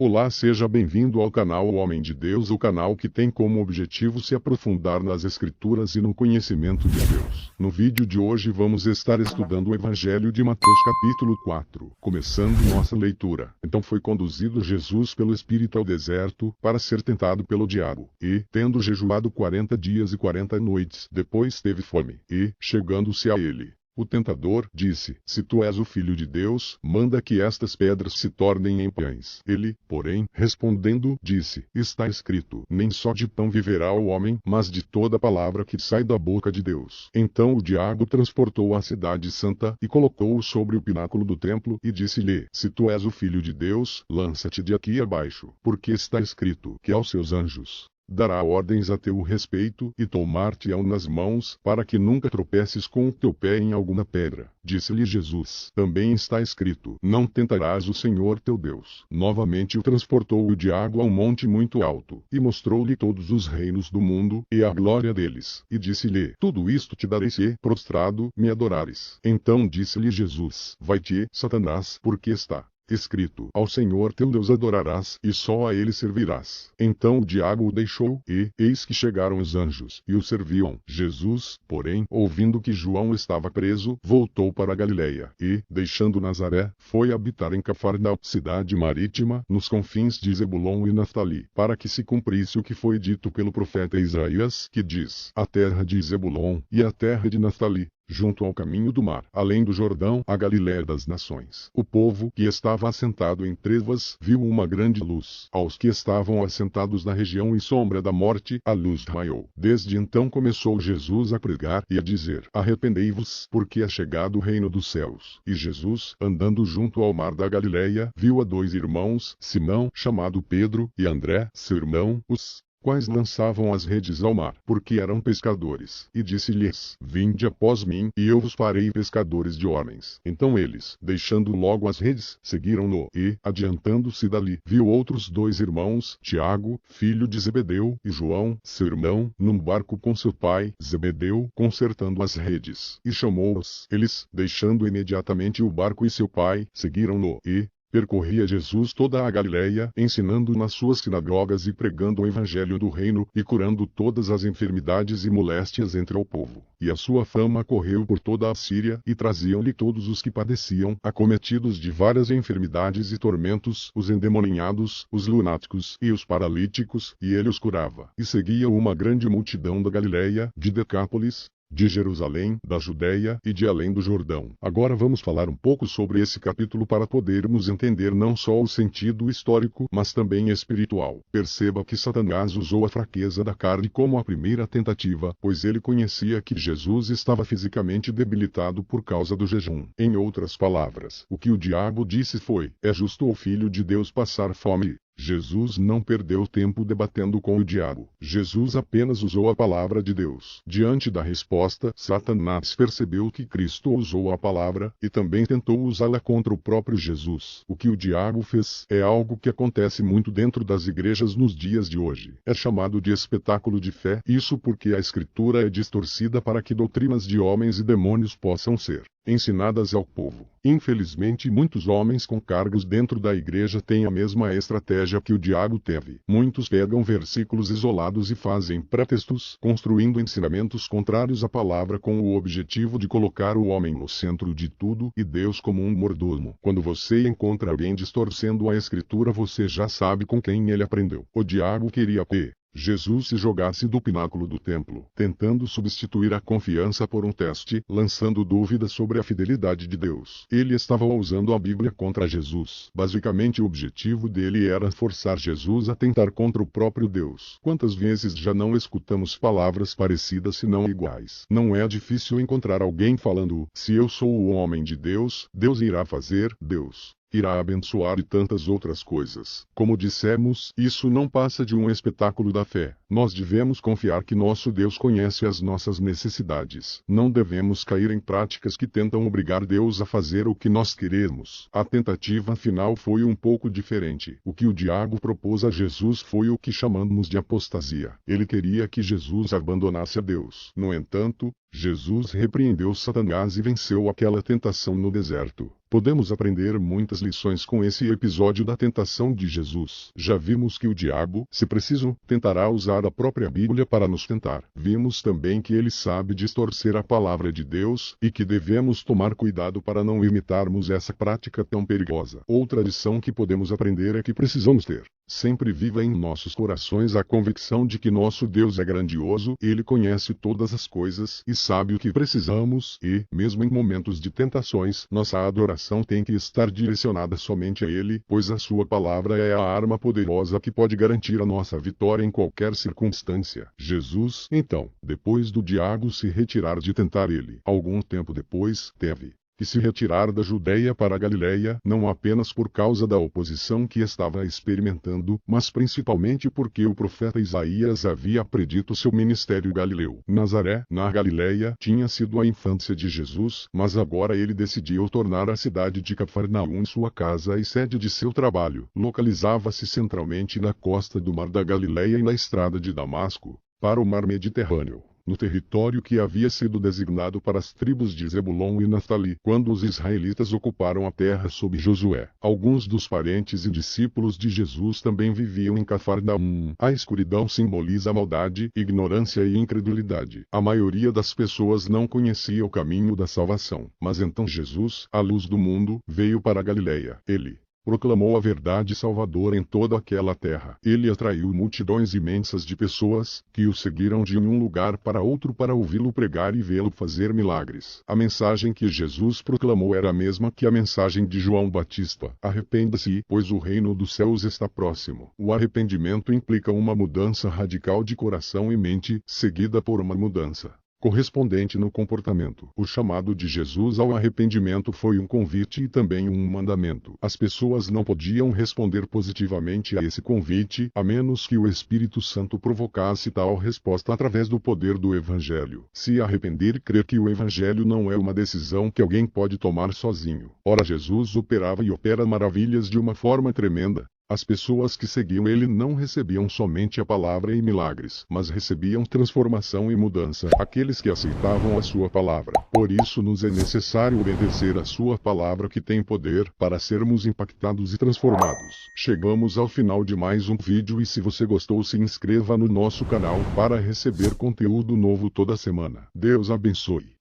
Olá, seja bem-vindo ao canal O Homem de Deus, o canal que tem como objetivo se aprofundar nas Escrituras e no conhecimento de Deus. No vídeo de hoje vamos estar estudando o Evangelho de Mateus capítulo 4, começando nossa leitura. Então foi conduzido Jesus pelo Espírito ao deserto, para ser tentado pelo diabo, e, tendo jejuado 40 dias e 40 noites, depois teve fome, e, chegando-se a ele, o tentador disse: Se tu és o Filho de Deus, manda que estas pedras se tornem em pães. Ele, porém, respondendo, disse: Está escrito: Nem só de pão viverá o homem, mas de toda palavra que sai da boca de Deus. Então o diabo transportou à cidade santa, e colocou-o sobre o pináculo do templo, e disse-lhe: Se tu és o Filho de Deus, lança-te de aqui abaixo, porque está escrito que aos seus anjos dará ordens a teu respeito, e tomar-te-ão nas mãos, para que nunca tropeces com o teu pé em alguma pedra. Disse-lhe Jesus: Também está escrito: Não tentarás o Senhor teu Deus. Novamente o transportou o diabo a um monte muito alto, e mostrou-lhe todos os reinos do mundo, e a glória deles. E disse-lhe: Tudo isto te darei se, prostrado, me adorares. Então disse-lhe Jesus: Vai-te, Satanás, porque está escrito: Ao Senhor teu Deus adorarás, e só a ele servirás. Então o diabo o deixou, e, eis que chegaram os anjos, e o serviam. Jesus, porém, ouvindo que João estava preso, voltou para a Galiléia, e, deixando Nazaré, foi habitar em Cafarnaum, cidade marítima, nos confins de Zebulon e Naftali, para que se cumprisse o que foi dito pelo profeta Isaías, que diz: A terra de Zebulon, e a terra de Naftali, junto ao caminho do mar, além do Jordão, a Galiléia das nações. O povo, que estava assentado em trevas, viu uma grande luz. Aos que estavam assentados na região e sombra da morte, a luz raiou. Desde então começou Jesus a pregar e a dizer: Arrependei-vos, porque é chegado o reino dos céus. E Jesus, andando junto ao mar da Galiléia, viu a dois irmãos, Simão, chamado Pedro, e André, seu irmão, os quais lançavam as redes ao mar, porque eram pescadores. E disse-lhes: Vinde após mim, e eu vos farei pescadores de homens. Então eles, deixando logo as redes, seguiram-no, e, adiantando-se dali, viu outros dois irmãos, Tiago, filho de Zebedeu, e João, seu irmão, num barco com seu pai, Zebedeu, consertando as redes. E chamou-os. Eles, deixando imediatamente o barco e seu pai, seguiram-no, e percorria Jesus toda a Galiléia, ensinando nas suas sinagogas e pregando o evangelho do reino, e curando todas as enfermidades e moléstias entre o povo. E a sua fama correu por toda a Síria, e traziam-lhe todos os que padeciam, acometidos de várias enfermidades e tormentos, os endemoniados, os lunáticos e os paralíticos, e ele os curava. E seguia uma grande multidão da Galiléia, de Decápolis, de Jerusalém, da Judéia e de além do Jordão. Agora vamos falar um pouco sobre esse capítulo para podermos entender não só o sentido histórico, mas também espiritual. Perceba que Satanás usou a fraqueza da carne como a primeira tentativa, pois ele conhecia que Jesus estava fisicamente debilitado por causa do jejum. Em outras palavras, o que o diabo disse foi: É justo o Filho de Deus passar fome? Jesus não perdeu tempo debatendo com o diabo. Jesus apenas usou a palavra de Deus. Diante da resposta, Satanás percebeu que Cristo usou a palavra, e também tentou usá-la contra o próprio Jesus. O que o diabo fez é algo que acontece muito dentro das igrejas nos dias de hoje. É chamado de espetáculo de fé, isso porque a Escritura é distorcida para que doutrinas de homens e demônios possam ser ensinadas ao povo. Infelizmente, muitos homens com cargos dentro da igreja têm a mesma estratégia que o diabo teve. Muitos pegam versículos isolados e fazem pretextos, construindo ensinamentos contrários à palavra com o objetivo de colocar o homem no centro de tudo e Deus como um mordomo. Quando você encontra alguém distorcendo a Escritura, você já sabe com quem ele aprendeu. O diabo queria que Jesus se jogasse do pináculo do templo, tentando substituir a confiança por um teste, lançando dúvidas sobre a fidelidade de Deus. Ele estava usando a Bíblia contra Jesus. Basicamente, o objetivo dele era forçar Jesus a tentar contra o próprio Deus. Quantas vezes já não escutamos palavras parecidas se não iguais? Não é difícil encontrar alguém falando: se eu sou o homem de Deus, Deus irá fazer, Deus irá abençoar e tantas outras coisas. Como dissemos, isso não passa de um espetáculo da fé. Nós devemos confiar que nosso Deus conhece as nossas necessidades. Não devemos cair em práticas que tentam obrigar Deus a fazer o que nós queremos. A tentativa final foi um pouco diferente. O que o diabo propôs a Jesus foi o que chamamos de apostasia. Ele queria que Jesus abandonasse a Deus. No entanto, Jesus repreendeu Satanás e venceu aquela tentação no deserto. Podemos aprender muitas lições com esse episódio da tentação de Jesus. Já vimos que o diabo, se preciso, tentará usar a própria Bíblia para nos tentar. Vimos também que ele sabe distorcer a palavra de Deus e que devemos tomar cuidado para não imitarmos essa prática tão perigosa. Outra lição que podemos aprender é que precisamos ter sempre viva em nossos corações a convicção de que nosso Deus é grandioso, ele conhece todas as coisas e sabe o que precisamos e, mesmo em momentos de tentações, nossa adoração tem que estar direcionada somente a ele, pois a sua palavra é a arma poderosa que pode garantir a nossa vitória em qualquer circunstância. Jesus, então, depois do diabo se retirar de tentar ele, algum tempo depois, teve que se retirar da Judeia para a Galileia, não apenas por causa da oposição que estava experimentando, mas principalmente porque o profeta Isaías havia predito seu ministério galileu. Nazaré, na Galileia, tinha sido a infância de Jesus, mas agora ele decidiu tornar a cidade de Cafarnaum sua casa e sede de seu trabalho. Localizava-se centralmente na costa do Mar da Galileia e na estrada de Damasco, para o Mar Mediterrâneo, no território que havia sido designado para as tribos de Zebulon e Naftali, quando os israelitas ocuparam a terra sob Josué. Alguns dos parentes e discípulos de Jesus também viviam em Cafarnaum. A escuridão simboliza a maldade, ignorância e incredulidade. A maioria das pessoas não conhecia o caminho da salvação. Mas então Jesus, a luz do mundo, veio para a Galileia. Ele proclamou a verdade salvadora em toda aquela terra. Ele atraiu multidões imensas de pessoas, que o seguiram de um lugar para outro para ouvi-lo pregar e vê-lo fazer milagres. A mensagem que Jesus proclamou era a mesma que a mensagem de João Batista: arrependa-se, pois o reino dos céus está próximo. O arrependimento implica uma mudança radical de coração e mente, seguida por uma mudança correspondente no comportamento. O chamado de Jesus ao arrependimento foi um convite e também um mandamento. As pessoas não podiam responder positivamente a esse convite, a menos que o Espírito Santo provocasse tal resposta através do poder do Evangelho. Se arrepender e crer que o Evangelho não é uma decisão que alguém pode tomar sozinho. Ora, Jesus operava e opera maravilhas de uma forma tremenda. As pessoas que seguiam ele não recebiam somente a palavra e milagres, mas recebiam transformação e mudança. Aqueles que aceitavam a sua palavra. Por isso nos é necessário obedecer a sua palavra que tem poder para sermos impactados e transformados. Chegamos ao final de mais um vídeo e se você gostou, se inscreva no nosso canal para receber conteúdo novo toda semana. Deus abençoe.